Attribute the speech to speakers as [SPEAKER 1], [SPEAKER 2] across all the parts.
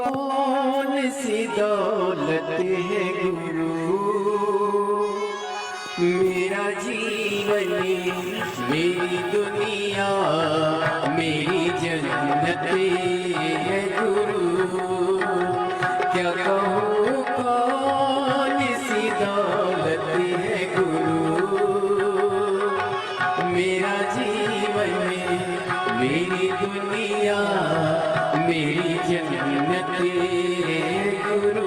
[SPEAKER 1] कौन सी दौलत है गुरु, मेरा जीवन मेरी दुनिया मेरी जन्नत है गुरु। क्या कहूँ कौन सी दौलत है गुरु, मेरा जीवन मेरी दुनिया मेरी जन्नत है गुरु।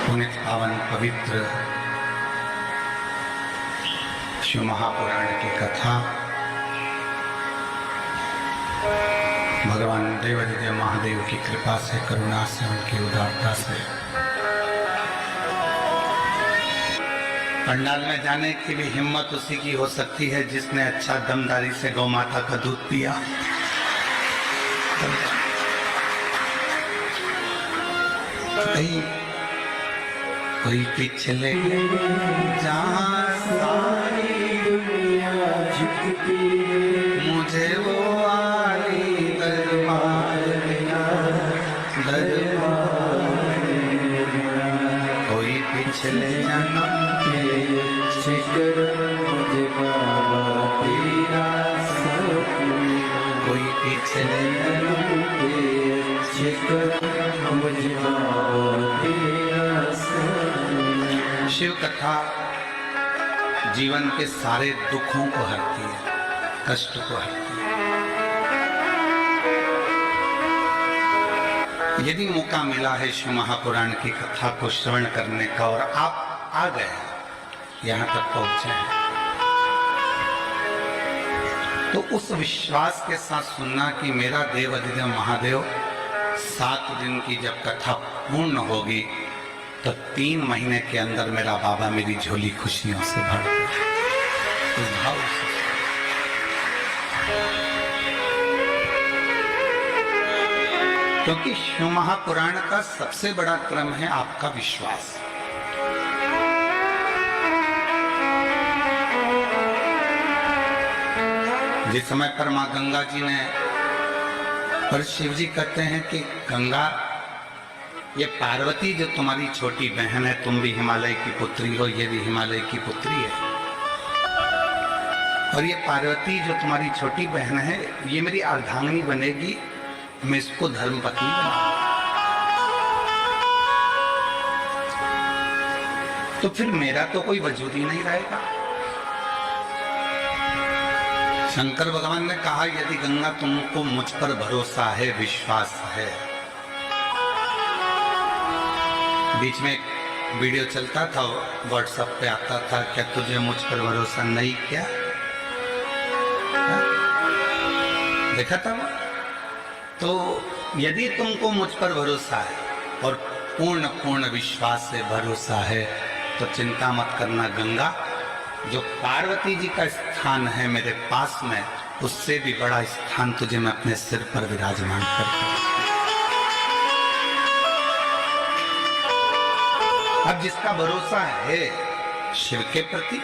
[SPEAKER 2] पुनित पावन पवित्र शिव महापुराण की कथा भगवान देवादिदेव महादेव की कृपा से, करुणा से, उनकी उदारता से पंडाल में जाने की भी हिम्मत उसी की हो सकती है जिसने अच्छा दमदारी से गौ माता का दूध पिया। कोई पिछले जहाँ सारी दुनिया झुकती, मुझे वो आली दरबार गया, दरबार कोई पिछले जन्म के शिकर मुझे बाबा तेरा सपना, कोई पिछले जन्म के शिकर मुझे बाबा तेरा सपना। शिव कथा जीवन के सारे दुखों को हरती है, कष्ट को हरती है। यदि मौका मिला है शिव महापुराण की कथा को श्रवण करने का और आप आ गए यहाँ तक पहुंचे हैं, तो उस विश्वास के साथ सुनना कि मेरा देव अधिदेव महादेव 7 दिन की जब कथा पूर्ण होगी तो 3 महीने के अंदर मेरा बाबा मेरी झोली खुशियों से भर दे। इस भाव से क्योंकि शिव महापुराण का सबसे बड़ा क्रम है आपका विश्वास। जिस समय पर मां गंगा जी ने, पर शिव जी कहते हैं कि गंगा, ये पार्वती जो तुम्हारी छोटी बहन है, तुम भी हिमालय की पुत्री हो, ये भी हिमालय की पुत्री है, और ये पार्वती जो तुम्हारी छोटी बहन है ये मेरी अर्धांगिनी बनेगी, मैं इसको धर्मपत्नी बनाऊंगा। तो फिर मेरा तो कोई वजूद ही नहीं रहेगा। शंकर भगवान ने कहा यदि गंगा तुमको मुझ पर भरोसा है, विश्वास है। बीच में एक वीडियो चलता था, व्हाट्सएप पे आता था, क्या तुझे मुझ पर भरोसा नहीं क्या? देखा था वो? तो यदि तुमको मुझ पर भरोसा है और पूर्ण पूर्ण विश्वास से भरोसा है तो चिंता मत करना। गंगा जो पार्वती जी का स्थान है मेरे पास में, उससे भी बड़ा स्थान तुझे मैं अपने सिर पर विराजमान करता हूं। अब जिसका भरोसा है शिव के प्रति,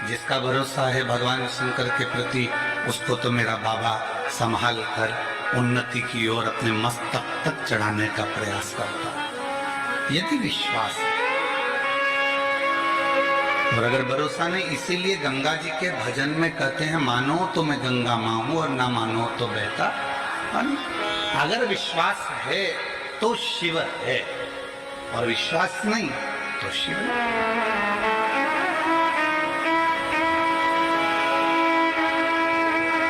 [SPEAKER 2] जिसका भरोसा है भगवान शंकर के प्रति, उसको तो मेरा बाबा संभाल कर उन्नति की ओर अपने मस्तक तक चढ़ाने का प्रयास करता है। यदि विश्वास है और अगर भरोसा नहीं, इसीलिए गंगा जी के भजन में कहते हैं मानो तो मैं गंगा माँ हूं और ना मानो तो बहता पानी। अगर विश्वास है तो शिव है और विश्वास नहीं तो शिव ने।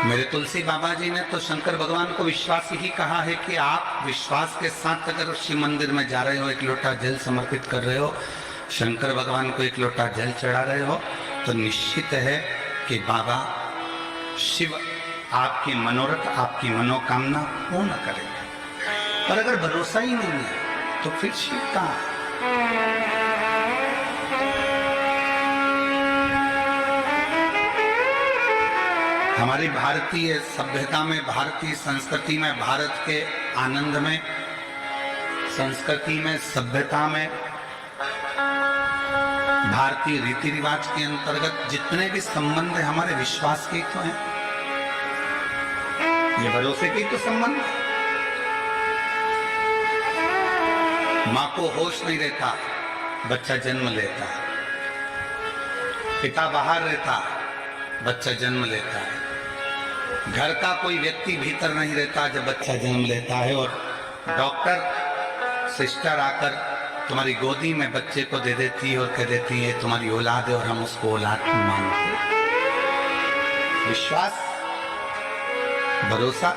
[SPEAKER 2] मेरे तुलसी बाबा जी ने तो शंकर भगवान को विश्वास ही कहा है कि आप विश्वास के साथ अगर शिव मंदिर में जा रहे हो, एक लोटा जल समर्पित कर रहे हो, शंकर भगवान को एक लोटा जल चढ़ा रहे हो, तो निश्चित है कि बाबा शिव आपकी मनोरथ, आपकी मनोकामना पूर्ण करेंगे। पर अगर भरोसा ही नहीं है तो फिर शिव कहाँ है? हमारी भारतीय सभ्यता में, भारतीय संस्कृति में, भारत के आनंद में, संस्कृति में, सभ्यता में, भारतीय रीति रिवाज के अंतर्गत जितने भी संबंध है हमारे विश्वास के तो हैं, ये भरोसे के तो संबंध है। मां को होश नहीं रहता, बच्चा जन्म लेता है। पिता बाहर रहता, बच्चा जन्म लेता है। घर का कोई व्यक्ति भीतर नहीं रहता जब बच्चा जन्म लेता है, और डॉक्टर सिस्टर आकर तुम्हारी गोदी में बच्चे को दे देती है और कह देती है तुम्हारी औलाद है और हम उसको औलाद मानते हैं। विश्वास, भरोसा,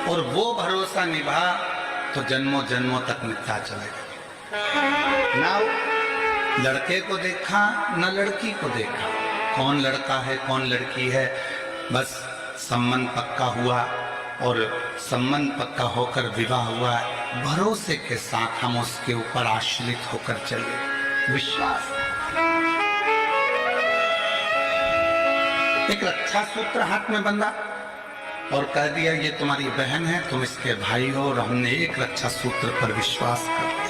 [SPEAKER 2] और वो भरोसा निभा तो जन्मों जन्मों तक मिलता चलेगा। ना लड़के को देखा न लड़की को देखा, कौन लड़का है कौन लड़की है, बस संबंध पक्का हुआ, और संबंध पक्का होकर विवाह हुआ, भरोसे के साथ हम उसके ऊपर आश्रित होकर चले। विश्वास। एक रक्षा सूत्र हाथ में बंधा और कह दिया ये तुम्हारी बहन है, तुम इसके भाई हो, और हमने एक रक्षा सूत्र पर विश्वास कर दिया।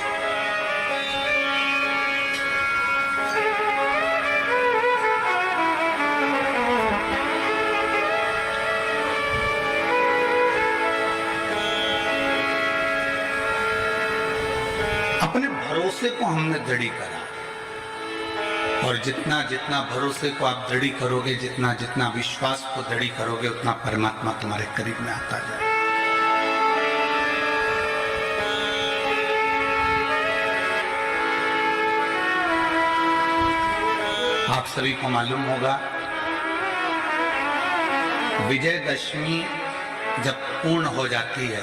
[SPEAKER 2] अपने भरोसे को हमने दृढ़ करा, और जितना जितना भरोसे को आप दृढ़ करोगे, जितना जितना विश्वास को दृढ़ करोगे, उतना परमात्मा तुम्हारे करीब में आता जाए। आप सभी को मालूम होगा, विजयदशमी जब पूर्ण हो जाती है,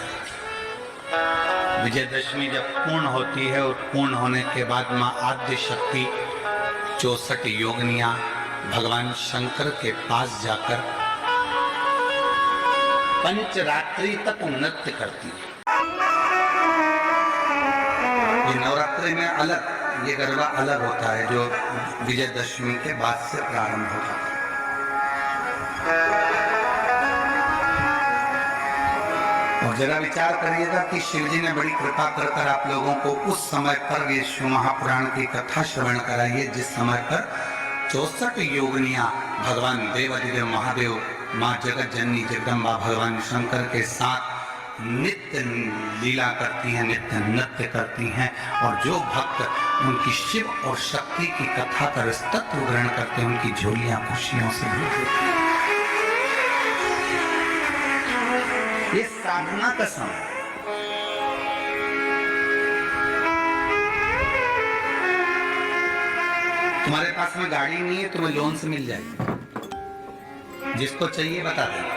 [SPEAKER 2] विजयदशमी जब पूर्ण होती है, और पूर्ण होने के बाद मां आद्य शक्ति 64 योगिनियां भगवान शंकर के पास जाकर पंचरात्रि तक नृत्य करती है। ये नवरात्रि में अलग, ये गरबा अलग होता है जो विजयदशमी के बाद से प्रारंभ होता है। और जरा विचार करिएगा कि शिवजी ने बड़ी कृपा कर आप लोगों को उस समय पर ये शिव महापुराण की कथा श्रवण कराइए जिस समय पर 64 योगिनियां भगवान देवाधिदेव महादेव, माँ जगत जननी जगदम्बा भगवान शंकर के साथ नित्य लीला करती हैं, नित्य नृत्य करती हैं, और जो भक्त उनकी शिव और शक्ति की कथा कर तत्व ग्रहण करते हैं, उनकी झोलियां खुशियों से भर देती हैं। ये साधना का समय, तुम्हारे पास में गाड़ी नहीं है, तुम्हें लोन से मिल जाएगी, जिसको चाहिए बता देना,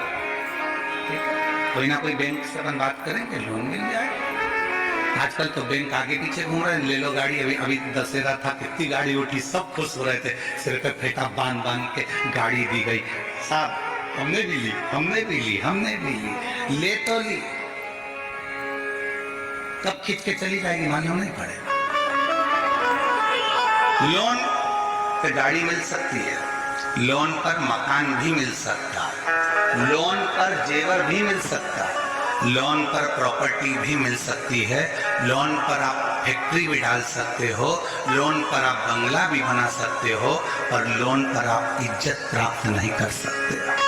[SPEAKER 2] कोई ना कोई बैंक से अपन बात करेंगे, लोन मिल जाएगा। आजकल तो बैंक आगे पीछे घूम रहे हैं, ले लो गाड़ी। अभी अभी दशहरा था, कितनी गाड़ी उठी, सब खुश हो रहे थे, सिर पे फेंटा बांध बांध के गाड़ी दी गई। साहब हमने भी ली, हमने भी ली, हमने भी ली, ले तो ली, कब खींच के चली जाएगी मालूम नहीं पड़ेगा। लोन पे गाड़ी मिल सकती है, लोन पर मकान भी मिल सकता है, लोन पर जेवर भी मिल सकता है, लोन पर प्रॉपर्टी भी मिल सकती है, लोन पर आप फैक्ट्री भी डाल सकते हो, लोन पर आप बंगला भी बना सकते हो, और लोन पर आप इज्जत प्राप्त नहीं कर सकते।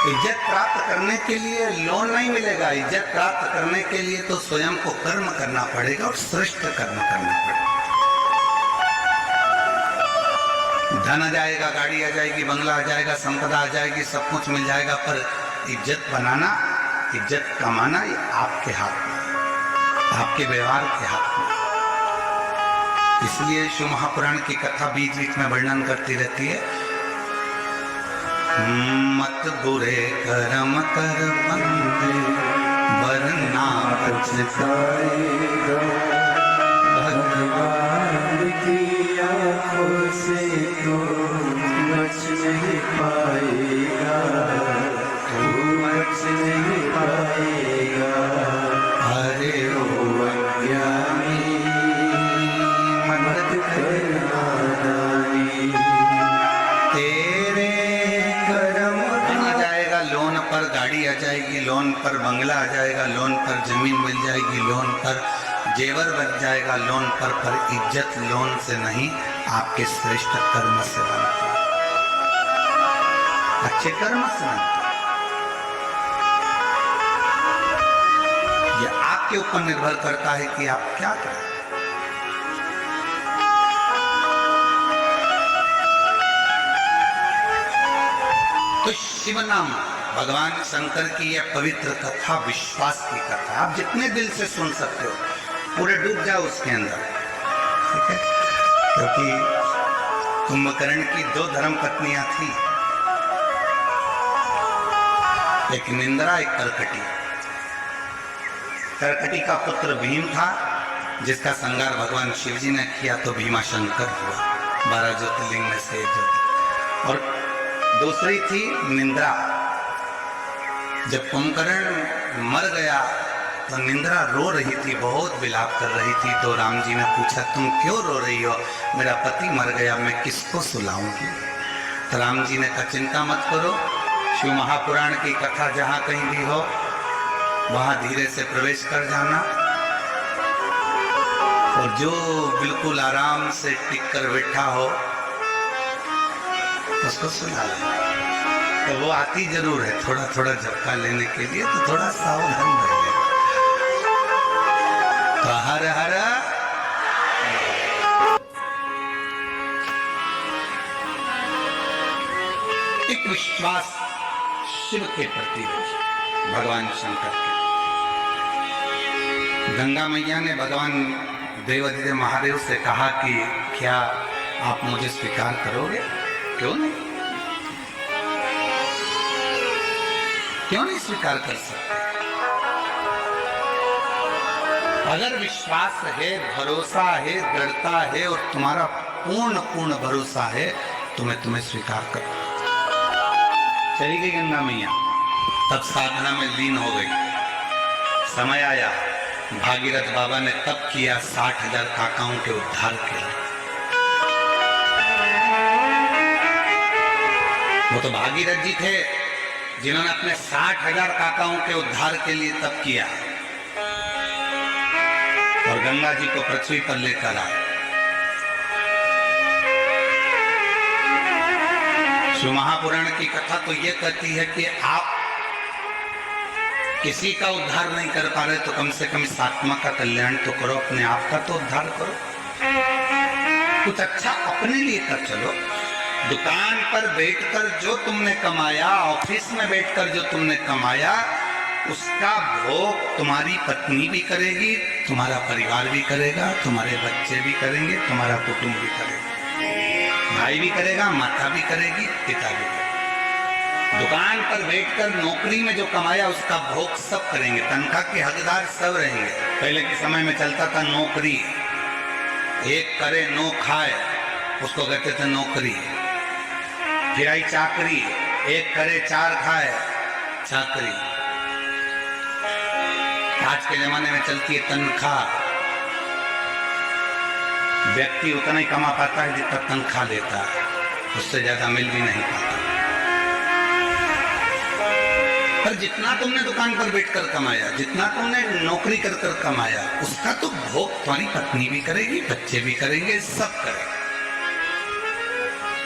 [SPEAKER 2] इज्जत प्राप्त करने के लिए लोन नहीं मिलेगा, इज्जत प्राप्त करने के लिए तो स्वयं को कर्म करना पड़ेगा, और श्रेष्ठ कर्म करना पड़ेगा। धन आ जाएगा, गाड़ी आ जाएगी, बंगला आ जाएगा, संपदा आ जाएगी, सब कुछ मिल जाएगा, पर इज्जत बनाना, इज्जत कमाना ये आपके हाथ में। आपके व्यवहार के हाथ में। इसलिए शिव महापुराण की कथा बीच बीच में वर्णन करती रहती है, मत बुरे कर्म कर बंदे वरना पछताएगा,
[SPEAKER 1] भगवान की आँखों से तो बच नहीं पाएगा, तू बच नहीं पाएगा।
[SPEAKER 2] अरे ओ
[SPEAKER 1] अज्ञानी मत करना नानी,
[SPEAKER 2] तेरे
[SPEAKER 1] कर्म
[SPEAKER 2] आ जाएगा लोन पर गाड़ी आ जाएगी, लोन पर बंगला आ जाएगा, लोन पर जमीन मिल जाएगी, लोन पर जेवर बच जाएगा, लोन पर इज्जत लोन से नहीं आपके श्रेष्ठ कर्म से बनती है, अच्छे कर्म से बनती है। यह आपके ऊपर निर्भर करता है कि आप क्या करें। तो शिव नाम भगवान शंकर की यह पवित्र कथा विश्वास की कथा, आप जितने दिल से सुन सकते हो, पूरे डूब जाओ उसके अंदर, ठीक है। क्योंकि कुंभकर्ण की 2 धर्म पत्नियां थी, एक निंद्रा एक करकटी। करकटी का पुत्र भीम था, जिसका संगार भगवान शिव जी ने किया तो भीमा शंकर हुआ, 12 ज्योतिर्लिंग में से एक ज्योतिर्लिंग। और दूसरी थी निंद्रा। जब कुंभकर्ण मर गया तो निंद्रा रो रही थी, बहुत विलाप कर रही थी। तो राम जी ने पूछा, तुम क्यों रो रही हो? मेरा पति मर गया, मैं किसको सुलाऊंगी? तो राम जी ने कहा, चिंता मत करो, शिव महापुराण की कथा जहां कहीं भी हो वहां धीरे से प्रवेश कर जाना, और जो बिल्कुल आराम से टिक कर बैठा हो उसको सुना लेना। तो वो आती जरूर है, थोड़ा थोड़ा झटका लेने के लिए, तो थोड़ा सावधान रहिए। तो हर हर एक विश्वास शिव के प्रति भगवान शंकर के। गंगा मैया ने भगवान देवाधिदेव महादेव से कहा कि क्या आप मुझे स्वीकार करोगे? क्यों नहीं, क्यों नहीं स्वीकार कर सकते? अगर विश्वास है, भरोसा है, दृढ़ता है और तुम्हारा पूर्ण भरोसा है तो मैं तुम्हें स्वीकार करूं। चली गई गंगा मैया, तब साधना में लीन हो गई। समय आया, भागीरथ बाबा ने तप किया 60,000 काकाओं के उद्धार के लिए। वो तो भागीरथ जी थे जिन्होंने अपने 60,000 काकाओं के उद्धार के लिए तप किया और गंगा जी को पृथ्वी पर लेकर आए। शिव महापुराण की कथा तो ये कहती है कि आप किसी का उद्धार नहीं कर पा रहे तो कम से कम इस आत्मा का कल्याण तो करो, अपने आप का तो उद्धार करो, कुछ अच्छा अपने लिए कर चलो। दुकान पर बैठकर जो तुमने कमाया, ऑफिस में बैठकर जो तुमने कमाया, उसका भोग तुम्हारी पत्नी भी करेगी, तुम्हारा परिवार भी करेगा, तुम्हारे बच्चे भी करेंगे, तुम्हारा कुटुंब भी करेगा, भाई भी करेगा, माता भी करेगी, पिता भी करेगा। दुकान पर बैठकर नौकरी में जो कमाया उसका भोग सब करेंगे, तनख्वाह के हकदार सब रहेंगे। पहले के समय में चलता था नौकरी, एक करे नो खाए, उसको कहते थे नौकरी। फिर आई चाकरी, एक करे 4 खाए, चाकरी। आज के जमाने में चलती है तनख्वाह। व्यक्ति उतना ही कमा पाता है जितना तनख्वाह लेता है, उससे ज्यादा मिल भी नहीं पाता। पर जितना तुमने दुकान पर बैठकर कमाया, जितना तुमने नौकरी कर कर कमाया, उसका तो भोग तुम्हारी पत्नी भी करेगी, बच्चे भी करेंगे, सब करेंगे।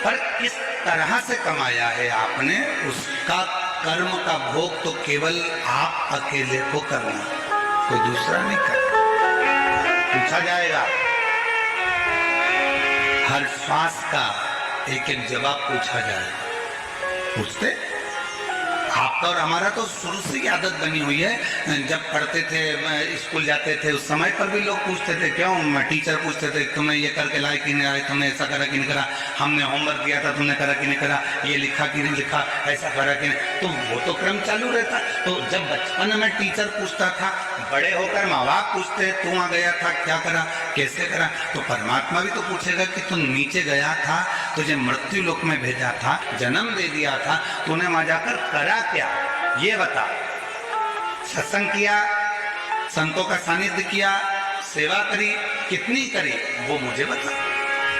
[SPEAKER 2] पर किस तरह से कमाया है आपने, उसका कर्म का भोग तो केवल आप अकेले को करना, कोई दूसरा नहीं करना। पूछा जाएगा, हर श्वास का एक एक जवाब पूछा जाएगा। पूछते आपका और हमारा तो शुरू से ही आदत बनी हुई है। जब पढ़ते थे, स्कूल जाते थे, उस समय पर भी लोग पूछते थे, क्यों टीचर पूछते थे तुमने ये करके लाए कि नहीं आए, तुमने ऐसा करा कि नहीं करा, हमने होमवर्क दिया था तुमने करा कि नहीं करा, ये लिखा कि नहीं लिखा, ऐसा करा कि नहीं। तो वो तो क्रम चालू रहता। तो जब बचपन में टीचर पूछता था, बड़े होकर माँ बाप पूछते तू वहां गया था, क्या करा, कैसे करा, तो परमात्मा भी तो पूछेगा कि तू नीचे गया था, तुझे मृत्यु लोक में भेजा था, जन्म दे दिया था, तूने वहां जाकर करा क्या, ये बता। सत्संग किया, संतों का सानिध्य किया, सेवा करी, कितनी करी, वो मुझे बता।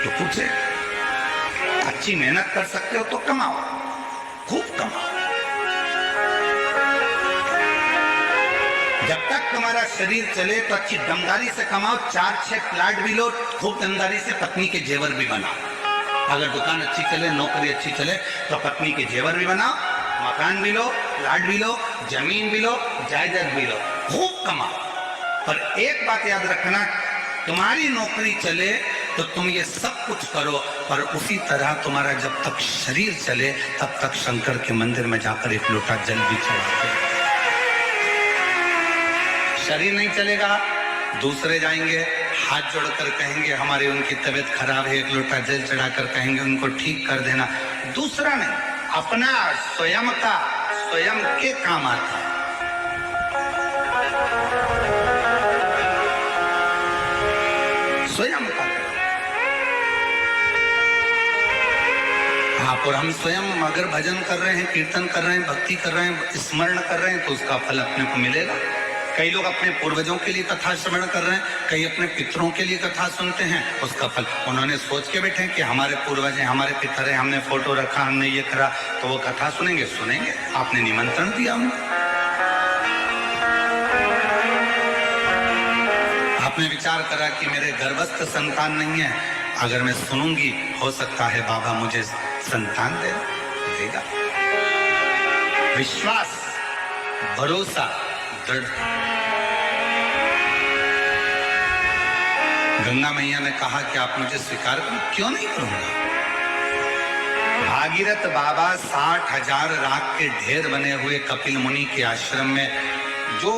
[SPEAKER 2] तो पूछे, अच्छी मेहनत कर सकते हो तो कमाओ, खूब कमाओ। जब तक तुम्हारा शरीर चले तो अच्छी दमदारी से कमाओ, 4-6 प्लाट भी लो, खूब दमदारी से पत्नी के जेवर भी बनाओ। अगर दुकान अच्छी चले, नौकरी अच्छी चले, तो पत्नी के जेवर भी बनाओ, मकान भी लो, प्लाट भी लो, जमीन भी लो, जायदाद भी लो, खूब कमाओ। पर एक बात याद रखना, तुम्हारी नौकरी चले तो तुम ये सब कुछ करो, पर उसी तरह तुम्हारा जब तक शरीर चले तब तक शंकर के मंदिर में जाकर एक लोटा जल भी चढ़ाते। शरीर नहीं चलेगा, दूसरे जाएंगे, हाथ जोड़कर कहेंगे हमारी उनकी तबीयत खराब है, एक लोटा जल चढ़ाकर कहेंगे उनको ठीक कर देना। दूसरा नहीं, अपना स्वयं का, स्वयं के काम आता है। स्वयं का करो आप और हम स्वयं अगर भजन कर रहे हैं, कीर्तन कर रहे हैं, भक्ति कर रहे हैं, स्मरण कर रहे हैं, तो उसका फल अपने को मिलेगा। कई लोग अपने पूर्वजों के लिए कथा श्रवण कर रहे हैं, कई अपने पितरों के लिए कथा सुनते हैं, उसका फल उन्होंने सोच के बैठे कि हमारे पूर्वज हैं, हमारे पितर हैं, हमने फोटो रखा, हमने ये करा, तो वो कथा सुनेंगे, सुनेंगे। आपने निमंत्रण दिया उनको, आपने विचार करा कि मेरे गर्भस्थ संतान नहीं है, अगर मैं सुनूंगी हो सकता है बाबा मुझे संतान देगा। विश्वास, भरोसा, दृढ़। गंगा मैया ने कहा कि आप मुझे स्वीकार करो, क्यों नहीं करूंगा। भागीरथ बाबा 60,000 राख के ढेर बने हुए कपिल मुनि के आश्रम में जो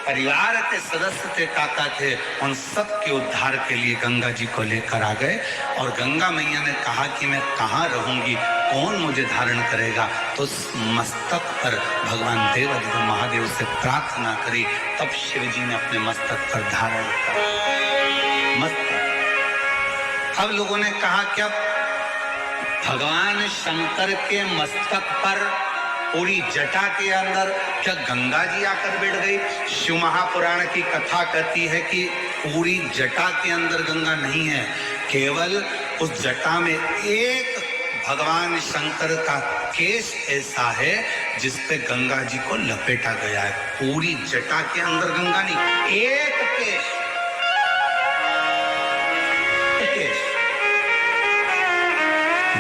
[SPEAKER 2] परिवार के सदस्य थे, काका थे, उन सब के उद्धार के लिए गंगा जी को लेकर आ गए। और गंगा मैया ने कहा कि मैं कहाँ रहूंगी, कौन मुझे धारण करेगा। तो मस्तक पर भगवान देवाधिदेव महादेव से प्रार्थना करी, तब शिव जी ने अपने मस्तक पर धारण करा। मस्तक। अब लोगों ने कहा क्या भगवान शंकर के मस्तक पर पूरी जटा के अंदर क्या गंगा जी आकर बैठ गई। शिव महापुराण की कथा कहती है कि पूरी जटा के अंदर गंगा नहीं है, केवल उस जटा में एक भगवान शंकर का केश ऐसा है जिसपे गंगा जी को लपेटा गया है। पूरी जटा के अंदर गंगा नहीं, एक केश।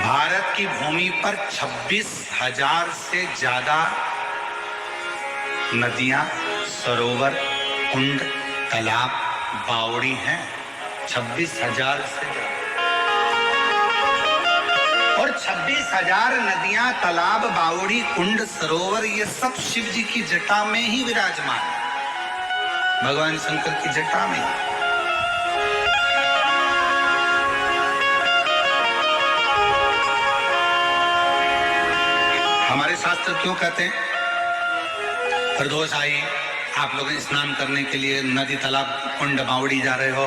[SPEAKER 2] भारत की भूमि पर 26,000 से ज्यादा नदियां, सरोवर, कुंड, तालाब, बावड़ी हैं। 26,000 से ज्यादा। और 26,000 नदियां, तालाब, बावड़ी, कुंड, सरोवर, ये सब शिव जी की जटा में ही विराजमान है, भगवान शंकर की जटा में। हमारे शास्त्र क्यों कहते हैं प्रदोष आई, आप लोग स्नान करने के लिए नदी, तालाब, कुंड, बावड़ी जा रहे हो,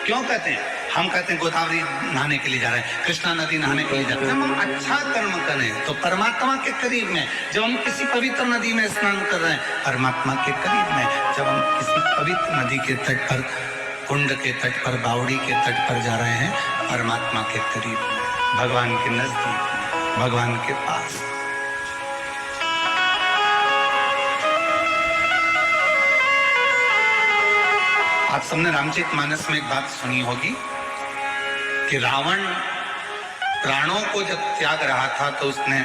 [SPEAKER 2] क्यों कहते हैं? हम कहते हैं गोदावरी नहाने के लिए जा रहे हैं, कृष्णा नदी नहाने के लिए जाते हैं। हम अच्छा कर्म करें तो परमात्मा के करीब में। जब हम किसी पवित्र नदी में स्नान कर रहे हैं, परमात्मा के करीब में। जब हम किसी पवित्र नदी के तट पर, कुंड के तट पर, बावड़ी के तट पर जा रहे हैं, परमात्मा के करीब में, भगवान के नजदीक, भगवान के पास। आप सबने रामचरितमानस में एक बात सुनी होगी कि रावण प्राणों को जब त्याग रहा था तो उसने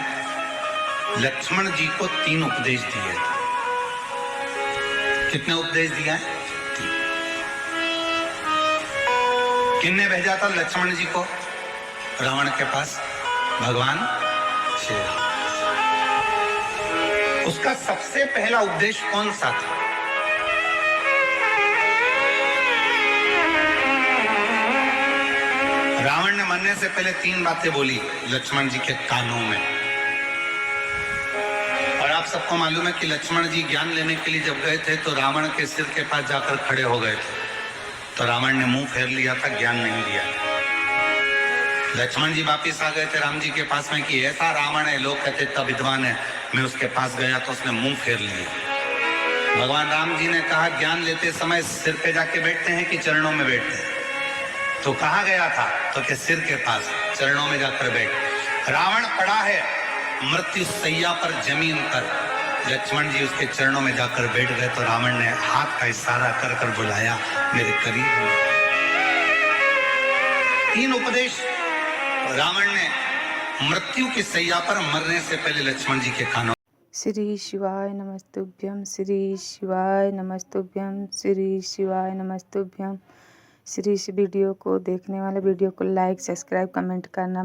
[SPEAKER 2] लक्ष्मण जी को 3 उपदेश दिए थे। कितने उपदेश दिया है? 3। किसने भेजा था लक्ष्मण जी को रावण के पास? भगवान श्री राम। उसका सबसे पहला उपदेश कौन सा था? रावण ने मरने से पहले 3 बातें बोली लक्ष्मण जी के कानों में। और आप सबको मालूम है कि लक्ष्मण जी ज्ञान लेने के लिए जब गए थे तो रावण के सिर के पास जाकर खड़े हो गए थे, तो रावण ने मुंह फेर लिया था, ज्ञान नहीं दिया। लक्ष्मण जी वापिस आ गए थे राम जी के पास में कि ऐसा रावण है, लोग कहते इतना विद्वान है, मैं उसके पास गया तो उसने मुंह फेर लिया। भगवान राम जी ने कहा ज्ञान लेते समय सिर पे जाके बैठते हैं कि चरणों में बैठते हैं? तो कहा गया था? तो कि सिर के पास, चरणों में जाकर बैठ। रावण पड़ा है मृत्यु सैया पर जमीन पर, लक्ष्मण जी उसके चरणों में जाकर बैठ गए तो रावण ने हाथ का इशारा कर कर बुलाया मेरे करीब। 3 उपदेश रावण ने मृत्यु की सैया पर मरने से पहले लक्ष्मण जी के कानों।
[SPEAKER 3] श्री शिवाय नमस्तुभ्यं, श्री शिवाय नमस्तुभ्यं, श्री शिवाय नमस्तुभ्यं। श्री इस वीडियो को देखने वाले वीडियो को लाइक, सब्सक्राइब, कमेंट करना